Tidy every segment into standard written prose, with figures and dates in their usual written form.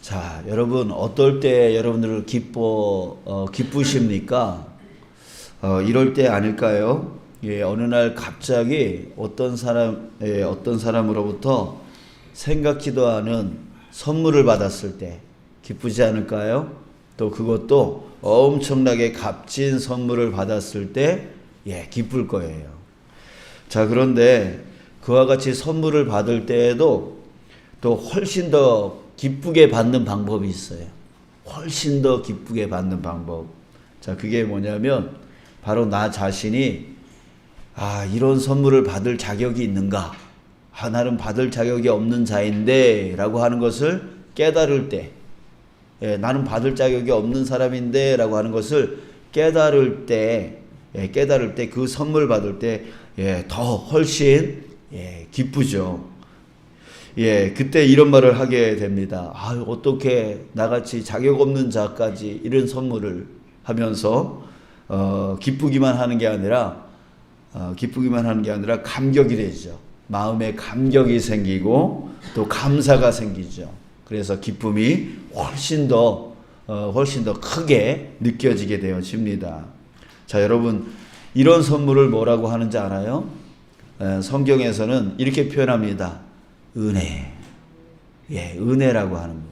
자, 여러분 어떨 때 여러분들 기쁘십니까? 이럴 때 아닐까요? 예, 어느 날 갑자기 어떤 사람으로부터 생각지도 않은 선물을 받았을 때 기쁘지 않을까요? 또 그것도 엄청나게 값진 선물을 받았을 때 기쁠 거예요. 자, 그런데 그와 같이 선물을 받을 때에도 또 훨씬 더 기쁘게 받는 방법이 있어요. 훨씬 더 기쁘게 받는 방법. 자, 그게 뭐냐면 바로 나 자신이 이런 선물을 받을 자격이 있는가? 나는 받을 자격이 없는 자인데 라고 하는 것을 깨달을 때, 나는 받을 자격이 없는 사람인데 라고 하는 것을 깨달을 때 그 선물 받을 때 더 훨씬 기쁘죠. 그때 이런 말을 하게 됩니다. 어떻게 나같이 자격 없는 자까지 이런 선물을 하면서 기쁘기만 하는 게 아니라 감격이 되죠. 마음에 감격이 생기고 또 감사가 생기죠. 그래서 기쁨이 훨씬 더 크게 느껴지게 되어집니다. 자, 여러분 이런 선물을 뭐라고 하는지 알아요? 성경에서는 이렇게 표현합니다. 은혜. 은혜라고 하는 거.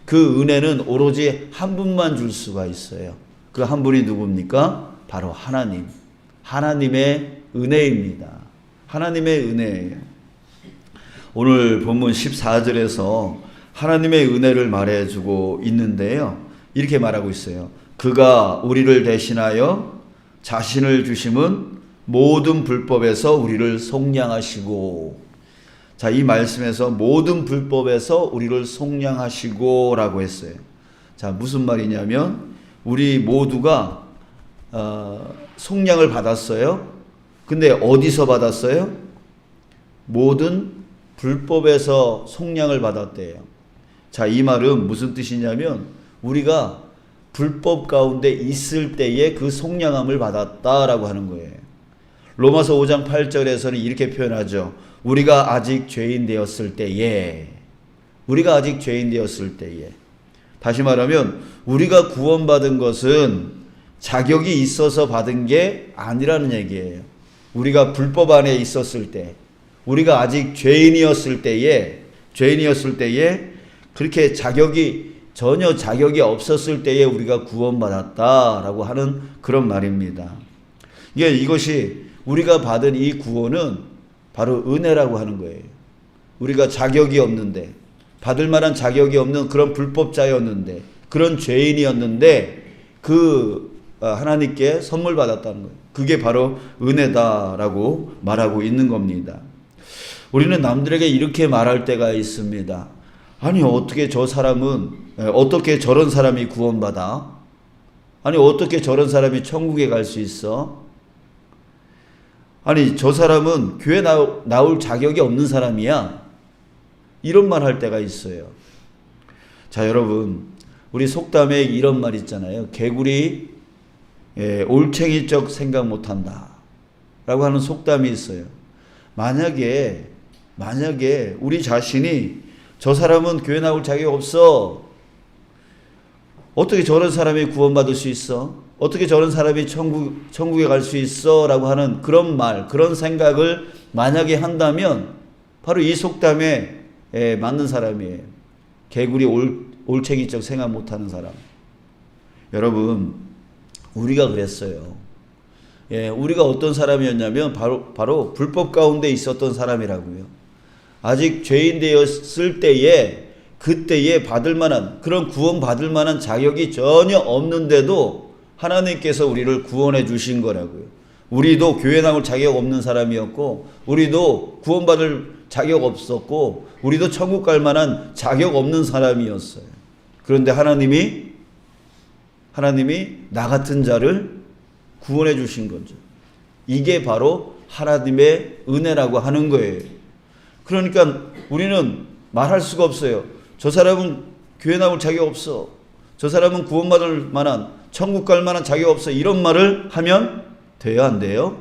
그 은혜는 오로지 한 분만 줄 수가 있어요. 그 한 분이 누굽니까? 바로 하나님. 하나님의 은혜입니다. 하나님의 은혜예요. 오늘 본문 14절에서 하나님의 은혜를 말해주고 있는데요. 이렇게 말하고 있어요. 그가 우리를 대신하여 자신을 주심은 모든 불법에서 우리를 속량하시고, 자, 이 말씀에서 모든 불법에서 우리를 속량하시고 라고 했어요. 자, 무슨 말이냐면 우리 모두가 속량을 받았어요. 근데 어디서 받았어요? 모든 불법에서 속량을 받았대요. 자, 이 말은 무슨 뜻이냐면 우리가 불법 가운데 있을 때에 그 속량함을 받았다라고 하는 거예요. 로마서 5장 8절에서는 이렇게 표현하죠. 우리가 아직 죄인 되었을 때에. 다시 말하면 우리가 구원받은 것은 자격이 있어서 받은 게 아니라는 얘기예요. 우리가 불법 안에 있었을 때, 우리가 아직 죄인이었을 때에 그렇게 전혀 자격이 없었을 때에 우리가 구원받았다라고 하는 그런 말입니다. 이것이 우리가 받은 이 구원은 바로 은혜라고 하는 거예요. 우리가 자격이 없는데, 받을 만한 자격이 없는 그런 불법자였는데, 그런 죄인이었는데 하나님께 선물 받았다는 거예요. 그게 바로 은혜다라고 말하고 있는 겁니다. 우리는 남들에게 이렇게 말할 때가 있습니다. 아니, 어떻게 저런 사람이 구원받아? 아니, 어떻게 저런 사람이 천국에 갈 수 있어? 아니, 저 사람은 교회 나올 자격이 없는 사람이야. 이런 말 할 때가 있어요. 자, 여러분, 우리 속담에 이런 말 있잖아요. 개구리 올챙이적 생각 못한다 라고 하는 속담이 있어요. 만약에 우리 자신이 저 사람은 교회 나올 자격이 없어. 어떻게 저런 사람이 구원받을 수 있어? 어떻게 저런 사람이 천국에 갈 수 있어? 라고 하는 그런 말, 그런 생각을 만약에 한다면 바로 이 속담에 맞는 사람이에요. 개구리 올챙이적 생각 못하는 사람. 여러분, 우리가 그랬어요. 우리가 어떤 사람이었냐면 바로 불법 가운데 있었던 사람이라고요. 아직 죄인 되었을 때에 그때에 받을 만한 그런 구원 받을 만한 자격이 전혀 없는데도 하나님께서 우리를 구원해 주신 거라고요. 우리도 교회 나올 자격 없는 사람이었고, 우리도 구원받을 자격 없었고, 우리도 천국 갈 만한 자격 없는 사람이었어요. 그런데 하나님이 나 같은 자를 구원해 주신 거죠. 이게 바로 하나님의 은혜라고 하는 거예요. 그러니까 우리는 말할 수가 없어요. 저 사람은 교회 나올 자격 없어. 저 사람은 구원받을 만한, 천국 갈 만한 자격 없어. 이런 말을 하면 돼요, 안 돼요?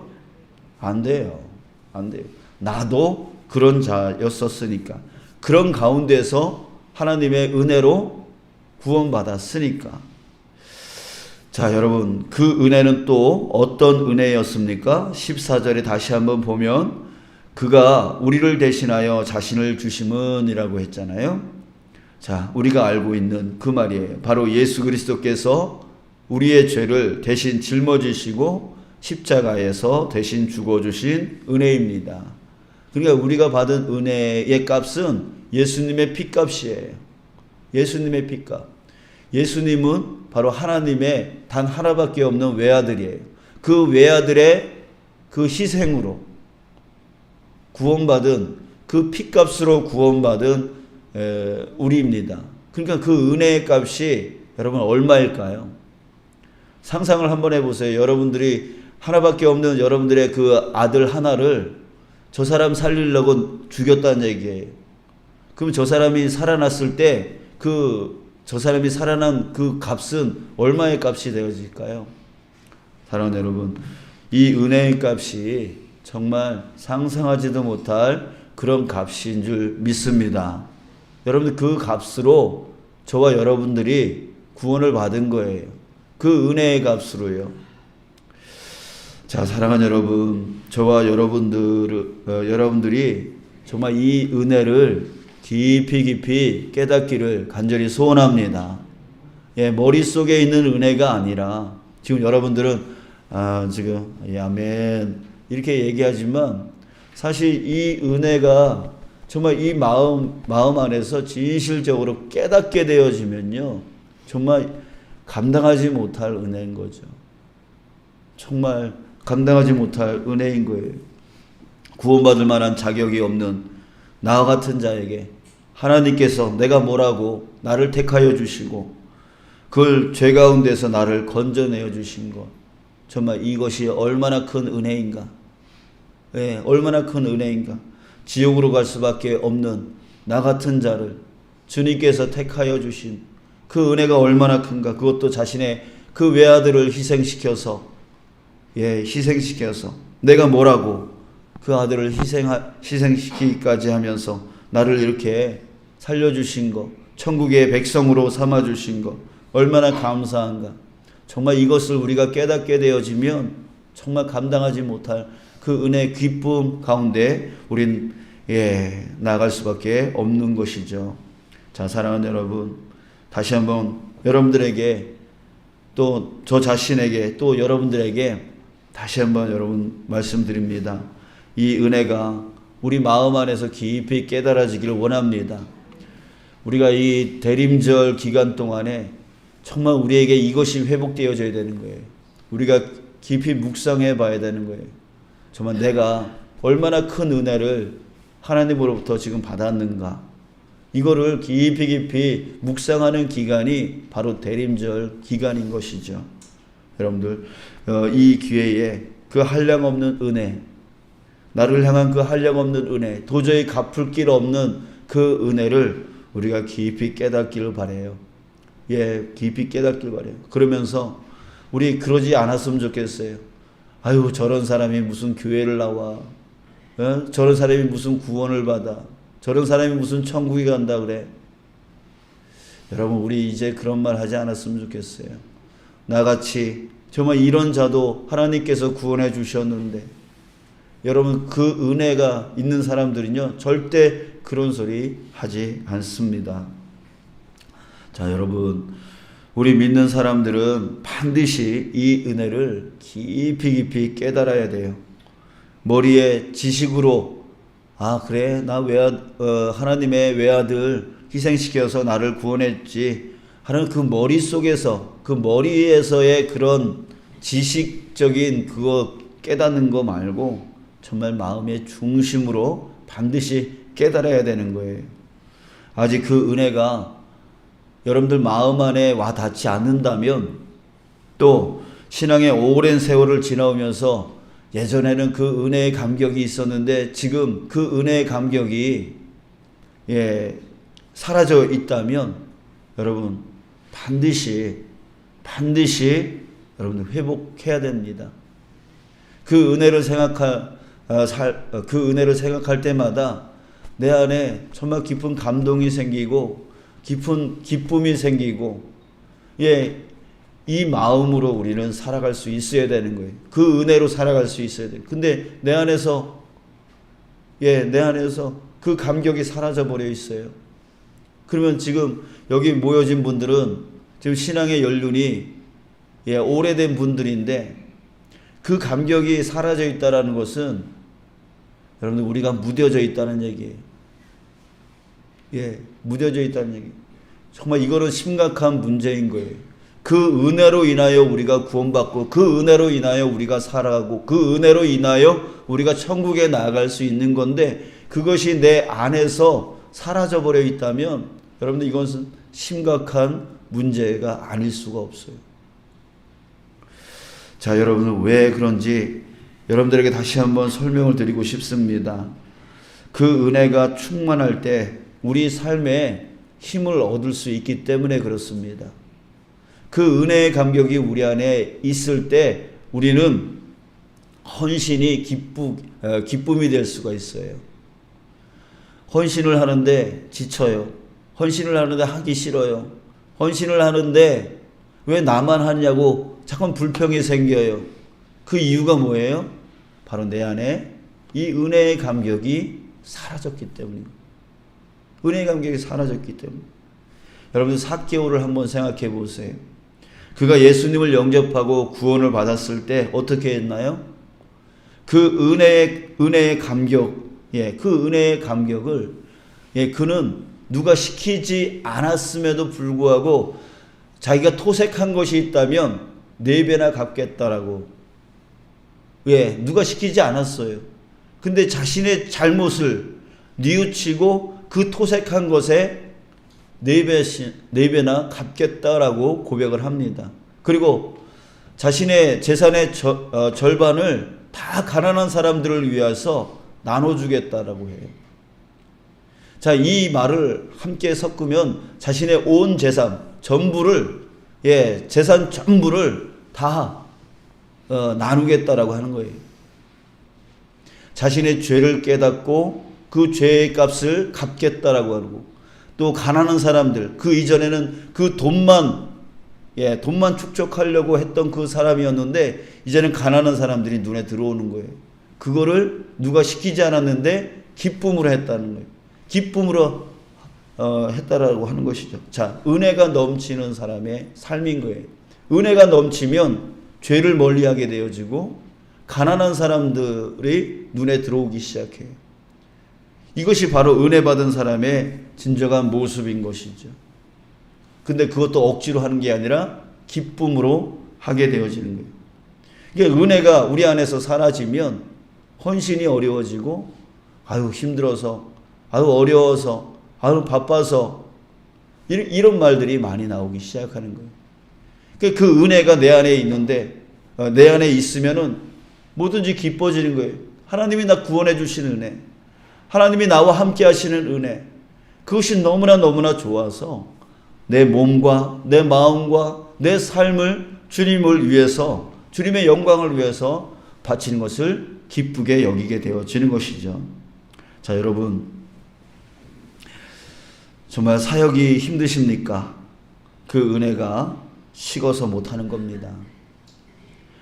안 돼요. 나도 그런 자였었으니까. 그런 가운데서 하나님의 은혜로 구원받았으니까. 자, 여러분, 그 은혜는 또 어떤 은혜였습니까? 14절에 다시 한번 보면 그가 우리를 대신하여 자신을 주심은 이라고 했잖아요. 자, 우리가 알고 있는 그 말이에요. 바로 예수 그리스도께서 우리의 죄를 대신 짊어지시고 십자가에서 대신 죽어주신 은혜입니다. 그러니까 우리가 받은 은혜의 값은 예수님의 피값이에요. 예수님의 피값. 예수님은 바로 하나님의 단 하나밖에 없는 외아들이에요. 그 외아들의 그 희생으로 구원받은, 그 피값으로 구원받은 우리입니다. 그러니까 그 은혜의 값이 여러분 얼마일까요? 상상을 한번 해보세요. 여러분들이 하나밖에 없는 여러분들의 그 아들 하나를 저 사람 살리려고 죽였다는 얘기예요. 그럼 저 사람이 살아났을 때 저 사람이 살아난 그 값은 얼마의 값이 되어질까요? 사랑하는 여러분, 이 은혜의 값이 정말 상상하지도 못할 그런 값인 줄 믿습니다. 여러분들 그 값으로 저와 여러분들이 구원을 받은 거예요. 그 은혜의 값으로요. 자, 사랑하는 여러분, 저와 여러분들이 정말 이 은혜를 깊이 깨닫기를 간절히 소원합니다. 예, 머릿속에 있는 은혜가 아니라 지금 여러분들은 지금 아멘 이렇게 얘기하지만 사실 이 은혜가 정말 이 마음 안에서 진실적으로 깨닫게 되어지면요, 정말 감당하지 못할 은혜인 거죠. 정말 감당하지 못할 은혜인 거예요. 구원받을 만한 자격이 없는 나와 같은 자에게 하나님께서 내가 뭐라고 나를 택하여 주시고 그걸 죄 가운데서 나를 건져내어 주신 것, 정말 이것이 얼마나 큰 은혜인가. 네, 얼마나 큰 은혜인가. 지옥으로 갈 수밖에 없는 나 같은 자를 주님께서 택하여 주신 그 은혜가 얼마나 큰가. 그것도 자신의 그 외아들을 희생시켜서 내가 뭐라고 그 아들을 희생시키기까지 하면서 나를 이렇게 살려주신 것, 천국의 백성으로 삼아주신 것, 얼마나 감사한가. 정말 이것을 우리가 깨닫게 되어지면 정말 감당하지 못할 그 은혜의 기쁨 가운데 우린 나아갈 수밖에 없는 것이죠. 자, 사랑하는 여러분, 다시 한번 여러분들에게 또 저 자신에게 또 여러분들에게 다시 한번 여러분 말씀드립니다. 이 은혜가 우리 마음 안에서 깊이 깨달아지기를 원합니다. 우리가 이 대림절 기간 동안에 정말 우리에게 이것이 회복되어져야 되는 거예요. 우리가 깊이 묵상해 봐야 되는 거예요. 정말 내가 얼마나 큰 은혜를 하나님으로부터 지금 받았는가. 이거를 깊이 묵상하는 기간이 바로 대림절 기간인 것이죠. 여러분들, 이 기회에 그 한량없는 은혜, 나를 향한 그 한량없는 은혜, 도저히 갚을 길 없는 그 은혜를 우리가 깊이 깨닫기를 바라요. 깊이 깨닫기를 바라요. 그러면서 우리 그러지 않았으면 좋겠어요. 아유, 저런 사람이 무슨 교회를 나와, 저런 사람이 무슨 구원을 받아, 저런 사람이 무슨 천국에 간다 그래. 여러분, 우리 이제 그런 말 하지 않았으면 좋겠어요. 나같이 정말 이런 자도 하나님께서 구원해 주셨는데, 여러분 그 은혜가 있는 사람들은요 절대 그런 소리 하지 않습니다. 자, 여러분, 우리 믿는 사람들은 반드시 이 은혜를 깊이 깨달아야 돼요. 머리에 지식으로 그래, 나 하나님의 외아들 희생시켜서 나를 구원했지 하는 그 머리에서의 그런 지식적인 그거 깨닫는 거 말고 정말 마음의 중심으로 반드시 깨달아야 되는 거예요. 아직 그 은혜가 여러분들 마음 안에 와 닿지 않는다면, 또 신앙의 오랜 세월을 지나오면서 예전에는 그 은혜의 감격이 있었는데 지금 그 은혜의 감격이 사라져 있다면 여러분 반드시 여러분들 회복해야 됩니다. 그 은혜를 생각할 때마다 내 안에 정말 깊은 감동이 생기고 깊은 기쁨이 생기고, 예, 이 마음으로 우리는 살아갈 수 있어야 되는 거예요. 그 은혜로 살아갈 수 있어야 돼요. 근데 내 안에서 그 감격이 사라져 버려 있어요. 그러면 지금 여기 모여진 분들은 지금 신앙의 연륜이 오래된 분들인데, 그 감격이 사라져 있다는 것은 여러분들 우리가 무뎌져 있다는 얘기예요. 무뎌져 있다는 얘기. 정말 이거는 심각한 문제인 거예요. 그 은혜로 인하여 우리가 구원받고, 그 은혜로 인하여 우리가 살아가고, 그 은혜로 인하여 우리가 천국에 나아갈 수 있는 건데, 그것이 내 안에서 사라져 버려 있다면 여러분들 이것은 심각한 문제가 아닐 수가 없어요. 자, 여러분은 왜 그런지 여러분들에게 다시 한번 설명을 드리고 싶습니다. 그 은혜가 충만할 때 우리 삶에 힘을 얻을 수 있기 때문에 그렇습니다. 그 은혜의 감격이 우리 안에 있을 때 우리는 헌신이 기쁨이 될 수가 있어요. 헌신을 하는데 지쳐요. 헌신을 하는데 하기 싫어요. 헌신을 하는데 왜 나만 하냐고 자꾸 불평이 생겨요. 그 이유가 뭐예요? 바로 내 안에 이 은혜의 감격이 사라졌기 때문입니다. 은혜의 감격이 사라졌기 때문에. 여러분들 삭개오를 한번 생각해 보세요. 그가 예수님을 영접하고 구원을 받았을 때 어떻게 했나요? 그 은혜의 감격, 그 은혜의 감격을 그는 누가 시키지 않았음에도 불구하고 자기가 토색한 것이 있다면 4배나 갚겠다라고. 누가 시키지 않았어요. 근데 자신의 잘못을 뉘우치고 그 토색한 것에 4배나 갚겠다라고 고백을 합니다. 그리고 자신의 재산의 절반을 다 가난한 사람들을 위해서 나눠주겠다라고 해요. 자, 이 말을 함께 섞으면 자신의 온 재산 전부를, 재산 전부를 다 나누겠다라고 하는 거예요. 자신의 죄를 깨닫고 그 죄의 값을 갚겠다라고 하고, 또 가난한 사람들, 그 이전에는 그 돈만 축적하려고 했던 그 사람이었는데 이제는 가난한 사람들이 눈에 들어오는 거예요. 그거를 누가 시키지 않았는데 기쁨으로 했다는 거예요. 기쁨으로 했다라고 하는 것이죠. 자, 은혜가 넘치는 사람의 삶인 거예요. 은혜가 넘치면 죄를 멀리하게 되어지고 가난한 사람들이 눈에 들어오기 시작해요. 이것이 바로 은혜 받은 사람의 진정한 모습인 것이죠. 근데 그것도 억지로 하는 게 아니라 기쁨으로 하게 되어지는 거예요. 이게 은혜가 우리 안에서 사라지면 헌신이 어려워지고, 힘들어서, 어려워서, 바빠서, 이런 말들이 많이 나오기 시작하는 거예요. 그 은혜가 내 안에 있는데, 내 안에 있으면은 뭐든지 기뻐지는 거예요. 하나님이 나 구원해 주시는 은혜, 하나님이 나와 함께 하시는 은혜, 그것이 너무나 좋아서 내 몸과 내 마음과 내 삶을 주님을 위해서, 주님의 영광을 위해서 바치는 것을 기쁘게 여기게 되어지는 것이죠. 자, 여러분, 정말 사역이 힘드십니까? 그 은혜가 식어서 못하는 겁니다.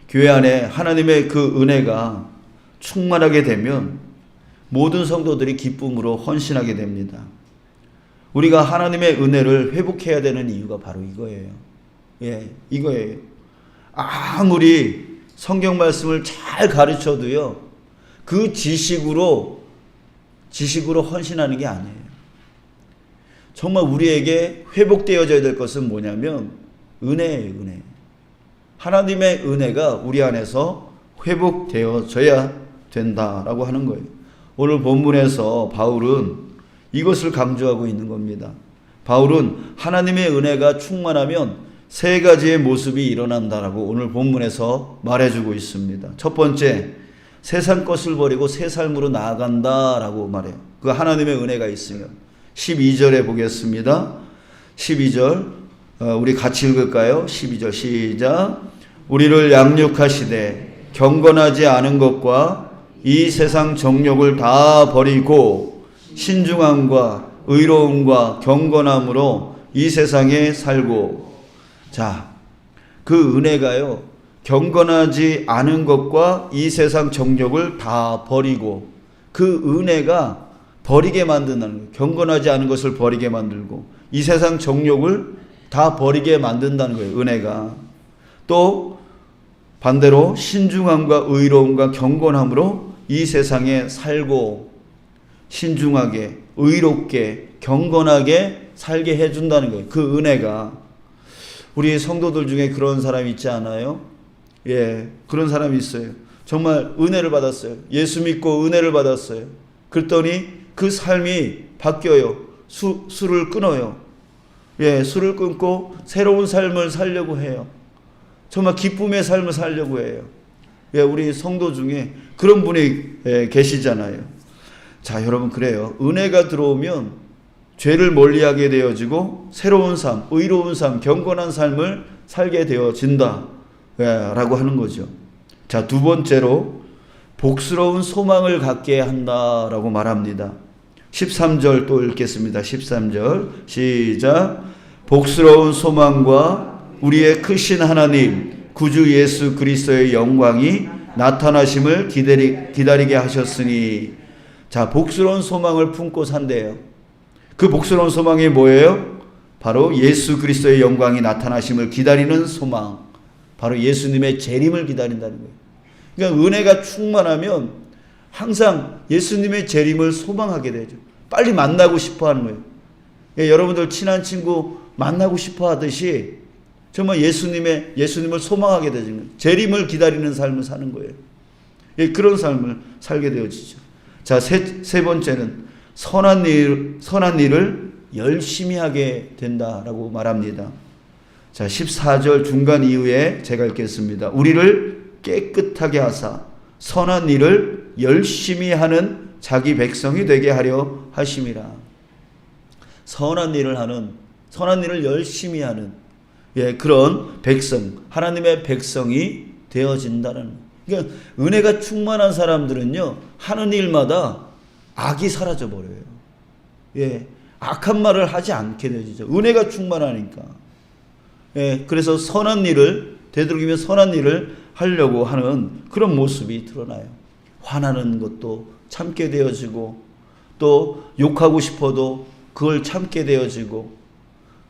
교회 안에 하나님의 그 은혜가 충만하게 되면 모든 성도들이 기쁨으로 헌신하게 됩니다. 우리가 하나님의 은혜를 회복해야 되는 이유가 바로 이거예요. 이거예요. 아무리 성경 말씀을 잘 가르쳐도요, 그 지식으로 헌신하는 게 아니에요. 정말 우리에게 회복되어져야 될 것은 뭐냐면 은혜예요, 은혜. 하나님의 은혜가 우리 안에서 회복되어져야 된다라고 하는 거예요. 오늘 본문에서 바울은 이것을 강조하고 있는 겁니다. 바울은 하나님의 은혜가 충만하면 3가지의 모습이 일어난다라고 오늘 본문에서 말해주고 있습니다. 첫 번째, 세상 것을 버리고 새 삶으로 나아간다라고 말해요. 그 하나님의 은혜가 있으면. 12절에 보겠습니다. 12절 우리 같이 읽을까요? 12절 시작. 우리를 양육하시되 경건하지 않은 것과 이 세상 정욕을 다 버리고 신중함과 의로움과 경건함으로 이 세상에 살고. 자, 그 은혜가요, 경건하지 않은 것과 이 세상 정욕을 다 버리고, 그 은혜가 버리게 만든다는 거예요. 경건하지 않은 것을 버리게 만들고 이 세상 정욕을 다 버리게 만든다는 거예요. 은혜가. 또 반대로 신중함과 의로움과 경건함으로 이 세상에 살고, 신중하게 의롭게 경건하게 살게 해준다는 거예요. 그 은혜가. 우리 성도들 중에 그런 사람이 있지 않아요? 예, 그런 사람이 있어요. 정말 은혜를 받았어요. 예수 믿고 은혜를 받았어요. 그랬더니 그 삶이 바뀌어요. 술을 끊어요. 예, 술을 끊고 새로운 삶을 살려고 해요. 정말 기쁨의 삶을 살려고 해요. 예, 우리 성도 중에 그런 분이 계시잖아요. 자, 여러분, 그래요. 은혜가 들어오면 죄를 멀리하게 되어지고 새로운 삶, 의로운 삶, 경건한 삶을 살게 되어진다, 라고 하는 거죠. 자, 두 번째로 복스러운 소망을 갖게 한다라고 말합니다. 13절 또 읽겠습니다. 13절 시작. 복스러운 소망과 우리의 크신 하나님 구주 예수 그리스도의 영광이 나타나심을 기다리게 하셨으니. 자, 복스러운 소망을 품고 산대요. 그 복스러운 소망이 뭐예요? 바로 예수 그리스도의 영광이 나타나심을 기다리는 소망. 바로 예수님의 재림을 기다린다는 거예요. 그러니까 은혜가 충만하면 항상 예수님의 재림을 소망하게 되죠. 빨리 만나고 싶어 하는 거예요. 예, 여러분들 친한 친구 만나고 싶어 하듯이 정말 예수님을 소망하게 되는 거예요. 재림을 기다리는 삶을 사는 거예요. 예, 그런 삶을 살게 되어지죠. 자, 세 번째는 선한 일을 열심히 하게 된다라고 말합니다. 자, 14절 중간 이후에 제가 읽겠습니다. 우리를 깨끗하게 하사 선한 일을 열심히 하는 자기 백성이 되게 하려 하심이라. 선한 일을 열심히 하는, 예, 그런 백성, 하나님의 백성이 되어진다는. 그러니까 은혜가 충만한 사람들은요, 하는 일마다 악이 사라져 버려요. 예, 악한 말을 하지 않게 되죠. 은혜가 충만하니까. 예, 그래서 되도록이면 선한 일을 하려고 하는 그런 모습이 드러나요. 화나는 것도 참게 되어지고, 또 욕하고 싶어도 그걸 참게 되어지고,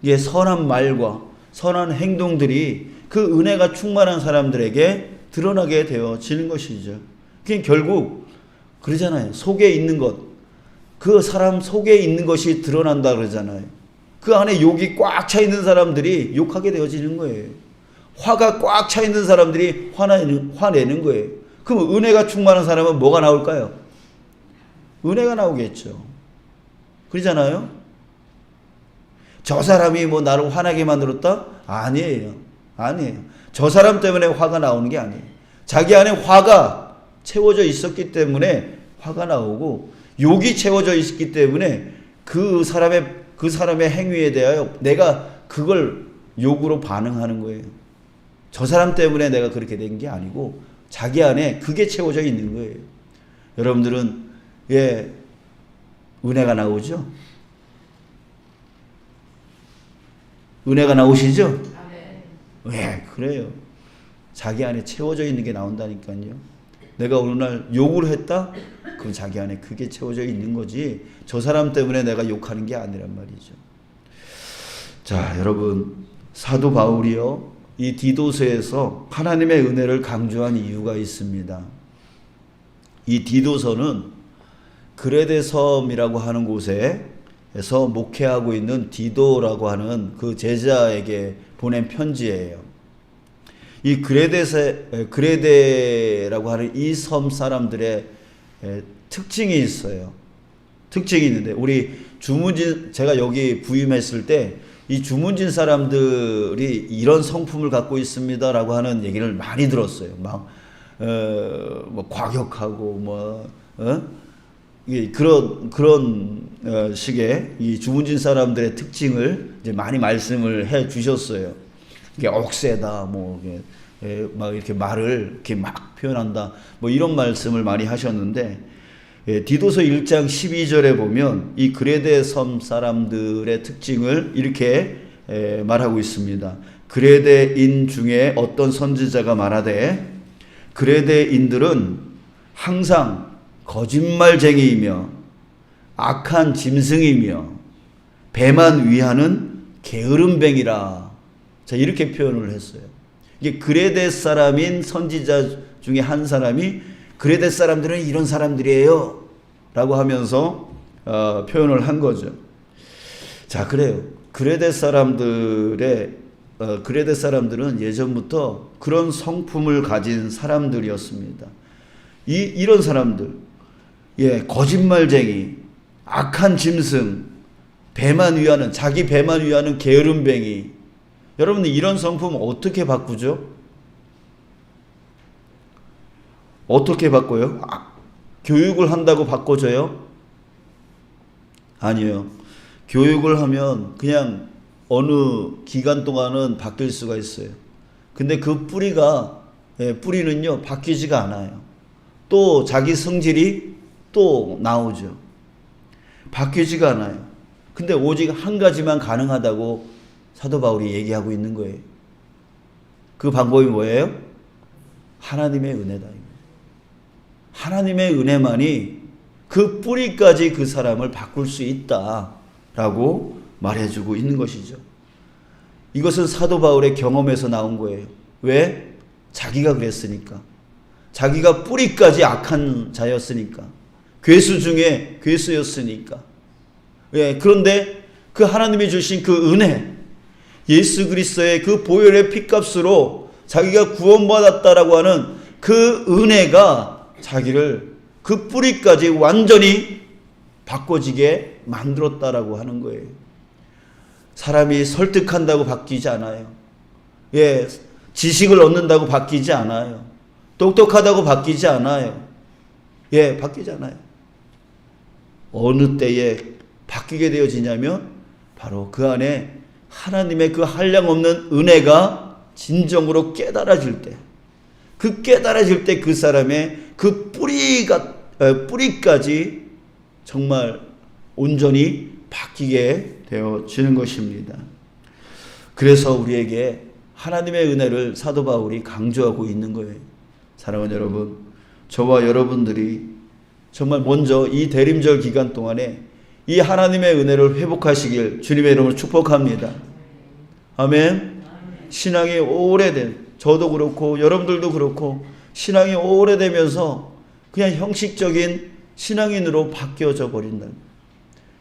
이게 선한 말과 선한 행동들이 그 은혜가 충만한 사람들에게 드러나게 되어지는 것이죠. 그게 결국 그러잖아요. 속에 있는 것, 그 사람 속에 있는 것이 드러난다 그러잖아요. 그 안에 욕이 꽉 차 있는 사람들이 욕하게 되어지는 거예요. 화가 꽉 차 있는 사람들이 화내는 거예요. 그럼 은혜가 충만한 사람은 뭐가 나올까요? 은혜가 나오겠죠. 그러잖아요. 저 사람이 뭐 나를 화나게 만들었다? 아니에요. 저 사람 때문에 화가 나오는 게 아니에요. 자기 안에 화가 채워져 있었기 때문에 화가 나오고, 욕이 채워져 있기 때문에 그 사람의 행위에 대하여 내가 그걸 욕으로 반응하는 거예요. 저 사람 때문에 내가 그렇게 된 게 아니고 자기 안에 그게 채워져 있는 거예요. 여러분들은, 예, 은혜가 나오죠? 은혜가 나오시죠? 예, 그래요. 자기 안에 채워져 있는 게 나온다니까요. 내가 어느 날 욕을 했다? 그럼 자기 안에 그게 채워져 있는 거지, 저 사람 때문에 내가 욕하는 게 아니란 말이죠. 자, 여러분, 사도 바울이요, 이 디도서에서 하나님의 은혜를 강조한 이유가 있습니다. 이 디도서는 그레데 섬이라고 하는 곳에서 목회하고 있는 디도라고 하는 그 제자에게 보낸 편지예요. 이 그레데라고 하는 이 섬 사람들의 특징이 있어요. 특징이 있는데, 우리 제가 여기 부임했을 때 이 주문진 사람들이 이런 성품을 갖고 있습니다라고 하는 얘기를 많이 들었어요. 막 뭐 과격하고 그런 식의 이 주문진 사람들의 특징을 이제 많이 말씀을 해 주셨어요. 이게 억세다, 막 이렇게 말을 이렇게 막 표현한다, 뭐 이런 말씀을 많이 하셨는데, 디도서 1장 12절에 보면 이 그레데 섬 사람들의 특징을 이렇게 말하고 있습니다. 그레데인 중에 어떤 선지자가 말하되 그레데인들은 항상 거짓말쟁이이며 악한 짐승이며 배만 위하는 게으름뱅이라. 자, 이렇게 표현을 했어요. 이게 그레데 사람인 선지자 중에 한 사람이 그레데 사람들은 이런 사람들이에요 라고 하면서 표현을 한 거죠. 자, 그래요. 그레데 사람들은 예전부터 그런 성품을 가진 사람들이었습니다. 이런 사람들, 거짓말쟁이, 악한 짐승, 자기 배만 위하는 게으름뱅이. 여러분들 이런 성품 어떻게 바꾸죠? 어떻게 바꿔요? 교육을 한다고 바꿔져요? 아니요. 교육을 하면 그냥 어느 기간 동안은 바뀔 수가 있어요. 근데 그 뿌리는요, 바뀌지가 않아요. 또 자기 성질이 또 나오죠. 바뀌지가 않아요. 근데 오직 한 가지만 가능하다고 사도 바울이 얘기하고 있는 거예요. 그 방법이 뭐예요? 하나님의 은혜다. 하나님의 은혜만이 그 뿌리까지 그 사람을 바꿀 수 있다라고 말해주고 있는 것이죠. 이것은 사도 바울의 경험에서 나온 거예요. 왜? 자기가 그랬으니까. 자기가 뿌리까지 악한 자였으니까. 괴수 중에 괴수였으니까. 그런데 그 하나님이 주신 그 은혜, 예수 그리스도의 그 보혈의 피값으로 자기가 구원받았다라고 하는 그 은혜가 자기를 그 뿌리까지 완전히 바꿔지게 만들었다라고 하는 거예요. 사람이 설득한다고 바뀌지 않아요. 지식을 얻는다고 바뀌지 않아요. 똑똑하다고 바뀌지 않아요. 바뀌지 않아요. 어느 때에 바뀌게 되어지냐면 바로 그 안에 하나님의 그 한량없는 은혜가 진정으로 깨달아질 때, 그 깨달아질 때 그 사람의 그 뿌리까지 정말 온전히 바뀌게 되어지는 것입니다. 그래서 우리에게 하나님의 은혜를 사도 바울이 강조하고 있는 거예요. 사랑하는 여러분, 저와 여러분들이 정말 먼저 이 대림절 기간 동안에 이 하나님의 은혜를 회복하시길 주님의 이름으로 축복합니다. 아멘. 신앙이 오래된, 저도 그렇고 여러분들도 그렇고 신앙이 오래되면서 그냥 형식적인 신앙인으로 바뀌어져 버린다.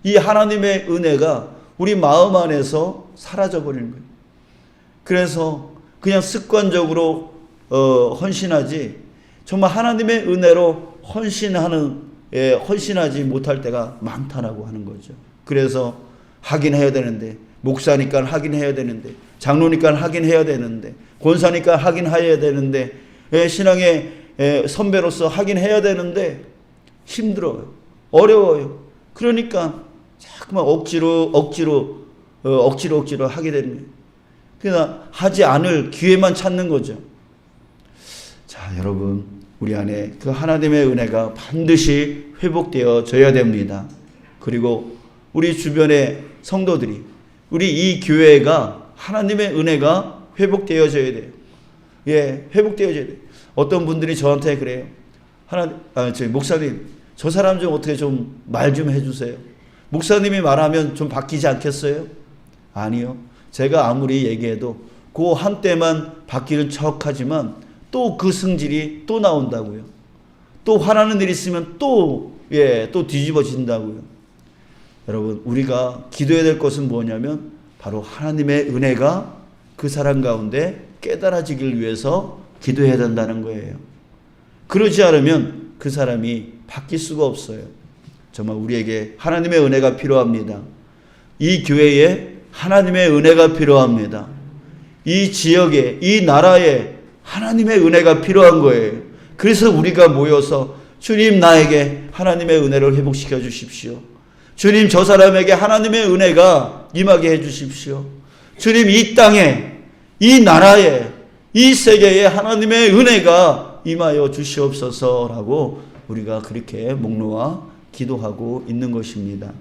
이 하나님의 은혜가 우리 마음 안에서 사라져 버리는 거예요. 그래서 그냥 습관적으로 헌신하지, 정말 하나님의 은혜로 헌신하지 못할 때가 많다라고 하는 거죠. 그래서 하긴 해야 되는데, 목사니까 하긴 해야 되는데, 장로니까 하긴 해야 되는데, 권사니까 하긴 해야 되는데, 신앙의 선배로서 하긴 해야 되는데 힘들어요. 어려워요. 그러니까 자꾸만 억지로 하게 되는 거예요. 그러나 하지 않을 기회만 찾는 거죠. 자, 여러분, 우리 안에 그 하나님의 은혜가 반드시 회복되어져야 됩니다. 그리고 우리 주변의 성도들이, 우리 이 교회가 하나님의 은혜가 회복되어져야 돼요. 회복되어져야 돼요. 어떤 분들이 저한테 그래요. 목사님, 저 사람 좀 어떻게 좀 말 좀 해주세요. 목사님이 말하면 좀 바뀌지 않겠어요? 아니요. 제가 아무리 얘기해도 그 한때만 바뀌는 척하지만 또 그 성질이 또 나온다고요. 또 화나는 일이 있으면 또 뒤집어진다고요. 여러분, 우리가 기도해야 될 것은 뭐냐면 바로 하나님의 은혜가 그 사람 가운데 깨달아지길 위해서 기도해야 된다는 거예요. 그러지 않으면 그 사람이 바뀔 수가 없어요. 정말 우리에게 하나님의 은혜가 필요합니다. 이 교회에 하나님의 은혜가 필요합니다. 이 지역에, 이 나라에 하나님의 은혜가 필요한 거예요. 그래서 우리가 모여서 주님, 나에게 하나님의 은혜를 회복시켜 주십시오. 주님, 저 사람에게 하나님의 은혜가 임하게 해 주십시오. 주님, 이 땅에, 이 나라에, 이 세계에 하나님의 은혜가 임하여 주시옵소서라고 우리가 그렇게 목 놓아 기도하고 있는 것입니다.